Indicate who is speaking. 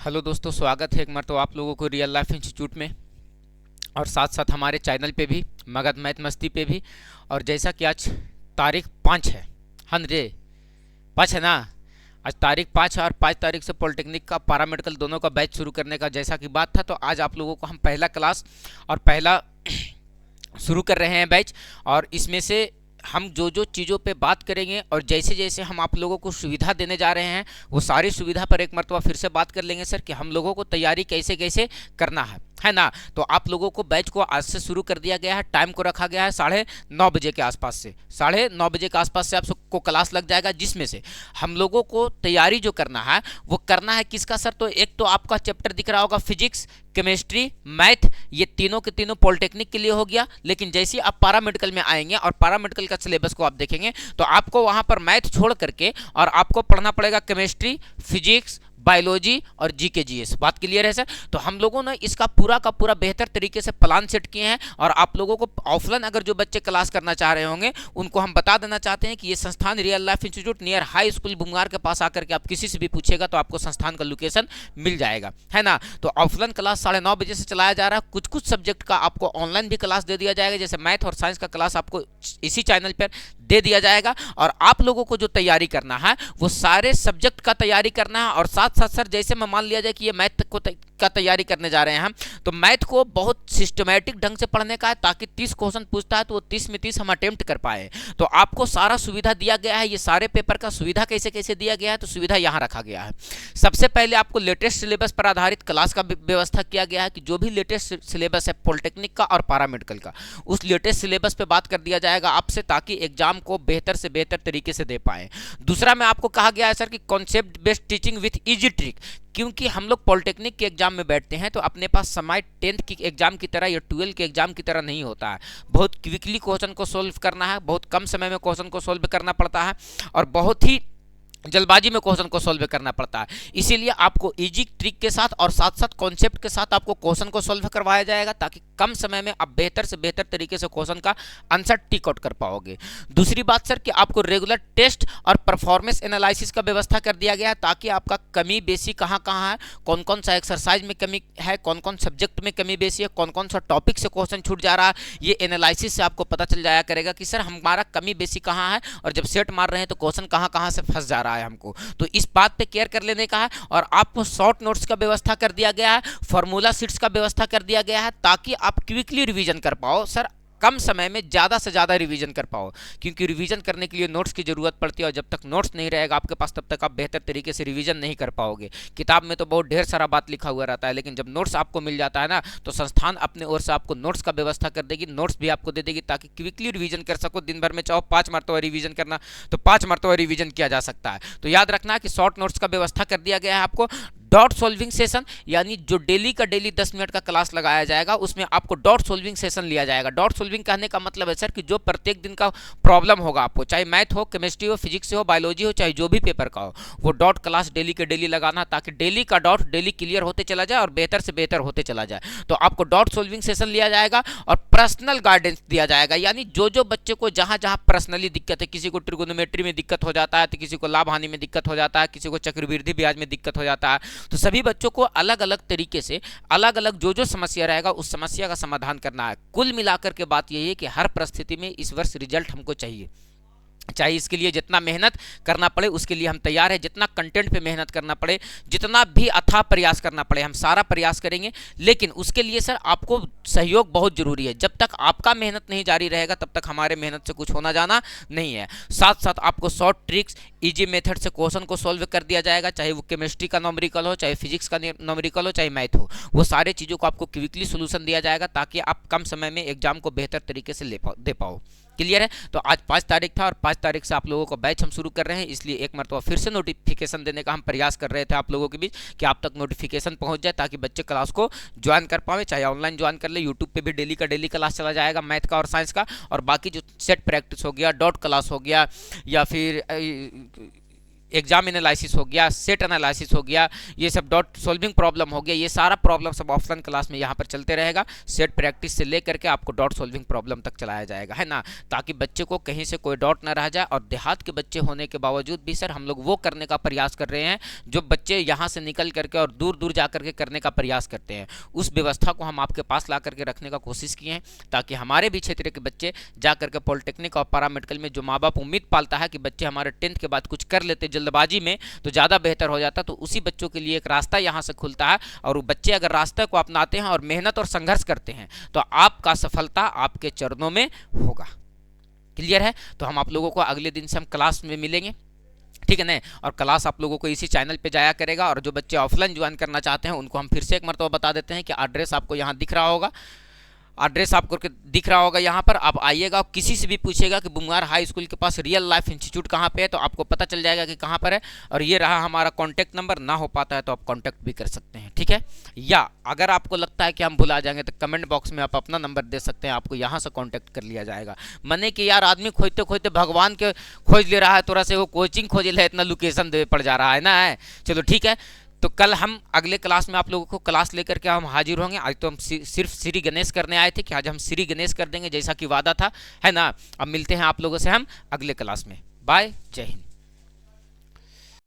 Speaker 1: Hello दोस्तों, स्वागत है एक बार तो आप लोगों को रियल लाइफ इंस्टीट्यूट में और साथ साथ हमारे चैनल पे भी, मगध मैथ मस्ती पे भी। और जैसा कि आज तारीख 5 है, हाँ रे 5 है ना। आज तारीख 5 है और 5 तारीख से पॉलिटेक्निक का पैरामेडिकल दोनों का बैच शुरू करने का जैसा कि बात था, तो आज आप लोगों को हम पहला क्लास और पहला शुरू कर रहे हैं बैच। और इसमें से हम जो जो चीज़ों पे बात करेंगे और जैसे जैसे हम आप लोगों को सुविधा देने जा रहे हैं, वो सारी सुविधा पर एक मरतबा फिर से बात कर लेंगे सर, कि हम लोगों को तैयारी कैसे कैसे करना है ना। तो आप लोगों को बैच को आज से शुरू कर दिया गया है। टाइम को रखा गया है 9:30 के आसपास से, 9:30 के आसपास से आप सबको क्लास लग जाएगा, जिसमें से हम लोगों को तैयारी जो करना है वो करना है किसका सर। तो एक तो आपका चैप्टर दिख रहा होगा फिजिक्स, केमिस्ट्री, मैथ, ये तीनों के तीनों पॉलिटेक्निक के लिए हो गया। लेकिन जैसे ही आप पैरामेडिकल में आएंगे और पैरामेडिकल का सिलेबस को आप देखेंगे, तो आपको वहां पर मैथ छोड़ करके और आपको पढ़ना पड़ेगा केमिस्ट्री, फिजिक्स, बायोलॉजी और जीके जीएस। बात क्लियर है सर। तो हम लोगों ने इसका पूरा का पूरा बेहतर तरीके से प्लान सेट किए हैं। और आप लोगों को ऑफलाइन अगर जो बच्चे क्लास करना चाह रहे होंगे, उनको हम बता देना चाहते हैं कि ये संस्थान real life institute near high school Bungar के पास आकर के आप किसी से भी पूछेगा तो आपको संस्थान का लोकेशन मिल जाएगा, है ना। तो ऑफलाइन क्लास 9:30 से चलाया जा रहा है। कुछ कुछ सब्जेक्ट का आपको ऑनलाइन भी क्लास दे दिया जाएगा, जैसे मैथ और साइंस का क्लास आपको इसी चैनल पर दे दिया जाएगा। और आप लोगों को जो तैयारी करना है वो सारे सब्जेक्ट का तैयारी करना है। और साथ साथ सर, जैसे मैं मान लिया जाए कि ये मैथ को का तैयारी करने जा रहे हैं हम, तो मैथ को बहुत सिस्टमैटिक ढंग से पढ़ने का है, ताकि 30 क्वेश्चन पूछता है तो वो 30 में 30 हम अटेम्प्ट कर पाए। तो आपको सारा सुविधा दिया गया है। ये सारे पेपर का सुविधा कैसे कैसे दिया गया है, तो सुविधा यहाँ रखा गया है। सबसे पहले आपको लेटेस्ट सिलेबस पर आधारित क्लास का व्यवस्था किया गया है, कि जो भी लेटेस्ट सिलेबस है पॉलिटेक्निक का और पैरामेडिकल का, उस लेटेस्ट सिलेबस पे बात कर दिया जाएगा आपसे, ताकि एग्जाम को बेहतर से बेहतर तरीके से दे पाए। दूसरा में आपको कहा गया है सर कि concept based teaching with easy trick, क्योंकि हम लोग पॉलिटेक्निक के एग्जाम में बैठते हैं तो अपने पास समय 10th की एग्जाम की तरह या 12 के एग्जाम की तरह नहीं होता है। बहुत क्विकली क्वेश्चन को सोल्व करना है, बहुत कम समय में क्वेश्चन को सोल्व करना पड़ता है, और बहुत ही जल्दबाजी में क्वेश्चन को सोल्व करना पड़ता है। इसीलिए आपको इजी ट्रिक के साथ और साथ साथ कॉन्सेप्ट के साथ आपको क्वेश्चन को सोल्व करवाया जाएगा, ताकि कम समय में आप बेहतर से बेहतर तरीके से क्वेश्चन का आंसर टिक आउट कर पाओगे। दूसरी बात सर, कि आपको रेगुलर टेस्ट और परफॉर्मेंस एनालिसिस का व्यवस्था कर दिया गया है, ताकि आपका कमी बेसी कहाँ कहाँ है, कौन कौन सा एक्सरसाइज में कमी है, कौन कौन सब्जेक्ट में कमी बेसी है, कौन कौन सा टॉपिक से क्वेश्चन छूट जा रहा है, ये एनालिसिस से आपको पता चल जाया करेगा कि सर हमारा कमी बेसी कहाँ है, और जब सेट मार रहे हैं तो क्वेश्चन कहाँ कहाँ से फंस जा रहा है हमको। तो इस बात पे केयर कर लेने का है। और आपको शॉर्ट नोट्स का व्यवस्था कर दिया गया है, फॉर्मूला शीट्स का व्यवस्था कर दिया गया है, ताकि आप क्विकली रिवीजन कर पाओ सर, कम समय में ज़्यादा से ज़्यादा रिवीजन कर पाओ। क्योंकि रिवीजन करने के लिए नोट्स की ज़रूरत पड़ती है, और जब तक नोट्स नहीं रहेगा आपके पास, तब तक आप बेहतर तरीके से रिवीजन नहीं कर पाओगे। किताब में तो बहुत ढेर सारा बात लिखा हुआ रहता है, लेकिन जब नोट्स आपको मिल जाता है ना, तो संस्थान अपने ओर से आपको नोट्स का व्यवस्था कर देगी, नोट्स भी आपको दे देगी, ताकि क्विकली रिवीजन कर सको। दिन भर में चाहो 5 मरतबा रिवीजन करना तो 5 मरतबा रिवीजन किया जा सकता है। तो याद रखना कि शॉर्ट नोट्स का व्यवस्था कर दिया गया है आपको। डॉट सॉल्विंग सेशन, यानी जो डेली का डेली 10 मिनट का क्लास लगाया जाएगा, उसमें आपको डॉट सॉल्विंग सेशन लिया जाएगा। डॉट सॉल्विंग कहने का मतलब है सर कि जो प्रत्येक दिन का प्रॉब्लम होगा आपको, चाहे मैथ हो, केमिस्ट्री हो, फिजिक्स हो, बायोलॉजी हो, चाहे जो भी पेपर का हो, वो डॉट क्लास डेली के डेली लगाना, ताकि डेली का डॉट डेली क्लियर होते चला जाए और बेहतर से बेहतर होते चला जाए। तो आपको डॉट सॉल्विंग सेशन लिया जाएगा और पर्सनल गाइडेंस दिया जाएगा, यानी जो जो बच्चे को जहां जहां पर्सनली दिक्कत है, किसी को ट्रिगोनोमेट्री में दिक्कत हो जाता है, तो किसी को लाभ हानि में दिक्कत हो जाता है, किसी को चक्रवृद्धि ब्याज में दिक्कत हो जाता है, तो सभी बच्चों को अलग अलग तरीके से अलग अलग जो जो समस्या रहेगा उस समस्या का समाधान करना है। कुल मिलाकर के बात यही है कि हर परिस्थिति में इस वर्ष रिजल्ट हमको चाहिए, चाहे इसके लिए जितना मेहनत करना पड़े उसके लिए हम तैयार हैं, जितना कंटेंट पे मेहनत करना पड़े, जितना भी अथाह प्रयास करना पड़े, हम सारा प्रयास करेंगे। लेकिन उसके लिए सर आपको सहयोग बहुत जरूरी है। जब तक आपका मेहनत नहीं जारी रहेगा, तब तक हमारे मेहनत से कुछ होना जाना नहीं है। साथ साथ आपको शॉर्ट ट्रिक्स, इजी मेथड से क्वेश्चन को सॉल्व कर दिया जाएगा, चाहे वो केमिस्ट्री का न्यूमेरिकल हो, चाहे फिजिक्स का न्यूमेरिकल हो, चाहे मैथ हो, वो सारे चीज़ों को आपको क्विकली सोल्यूशन दिया जाएगा, ताकि आप कम समय में एग्जाम को बेहतर तरीके से दे पाओ। क्लियर है। तो आज 5 तारीख था और 5 तारीख से आप लोगों को बैच हम शुरू कर रहे हैं, इसलिए एक मरतबा फिर से नोटिफिकेशन देने का हम प्रयास कर रहे थे आप लोगों के बीच, कि आप तक नोटिफिकेशन पहुंच जाए, ताकि बच्चे क्लास को ज्वाइन कर पाए, चाहे ऑनलाइन ज्वाइन कर ले। यूट्यूब पे भी डेली का डेली क्लास चला जाएगा मैथ का और साइंस का, और बाकी जो सेट प्रैक्टिस हो गया, डॉट क्लास हो गया, या फिर एग्जाम एनालिसिस हो गया, सेट एनालिसिस हो गया, ये सब डॉट सॉल्विंग प्रॉब्लम हो गया, ये सारा प्रॉब्लम सब ऑफलाइन क्लास में यहाँ पर चलते रहेगा। सेट प्रैक्टिस से लेकर के आपको डॉट सॉल्विंग प्रॉब्लम तक चलाया जाएगा, है ना, ताकि बच्चे को कहीं से कोई डॉट ना रह जाए। और देहात के बच्चे होने के बावजूद भी सर हम लोग वो करने का प्रयास कर रहे हैं जो बच्चे यहाँ से निकल करके और दूर दूर जा करके करने का प्रयास करते हैं, उस व्यवस्था को हम आपके पास ला करके रखने का कोशिश किए हैं, ताकि हमारे भी क्षेत्र के बच्चे जा करके पॉलिटेक्निक और पैरामेडिकल में, जो माँ बाप उम्मीद पालता है कि बच्चे हमारे 10th के बाद कुछ कर लेते जल्दबाजी में तो ज़्यादा बेहतर हो जाता, तो उसी बच्चों के लिए एक रास्ता यहाँ से खुलता है। और वो बच्चे अगर रास्ते को अपनाते हैं और मेहनत और संघर्ष करते हैं तो आपका सफलता आपके चरणों में होगा। क्लियर है? तो हम आप लोगों को अगले दिन से हम क्लास में मिलेंगे, ठीक है ना, और क्लास आप लोगों को इसी चैनल पे जाया करेगा। और जो बच्चे ऑफलाइन ज्वाइन करना चाहते हैं उनको हम फिर से एक मरतबा बता देते हैं कि एड्रेस आपको यहाँ दिख रहा होगा, एड्रेस आपको दिख रहा होगा यहाँ पर, आप आइएगा और किसी से भी पूछिएगा कि बुंगार हाई स्कूल के पास रियल लाइफ इंस्टीट्यूट कहाँ पे है, तो आपको पता चल जाएगा कि कहाँ पर है। और ये रहा हमारा कॉन्टैक्ट नंबर, ना हो पाता है तो आप कॉन्टैक्ट भी कर सकते हैं, ठीक है। या अगर आपको लगता है कि हम भुला जाएंगे तो कमेंट बॉक्स में आप अपना नंबर दे सकते हैं, आपको यहाँ से कॉन्टैक्ट कर लिया जाएगा। मने कि यार आदमी खोजते खोजते भगवान के खोज ले रहा है, थोड़ा से वो कोचिंग खोज ले, इतना लोकेशन दे पड़ जा रहा है ना, है। चलो ठीक है, तो कल हम अगले क्लास में आप लोगों को क्लास लेकर के हम हाजिर होंगे। आज तो हम सिर्फ श्री गणेश करने आए थे कि आज हम श्री गणेश कर देंगे जैसा कि वादा था, है ना। अब मिलते हैं आप लोगों से हम अगले क्लास में। बाय, जय हिंद।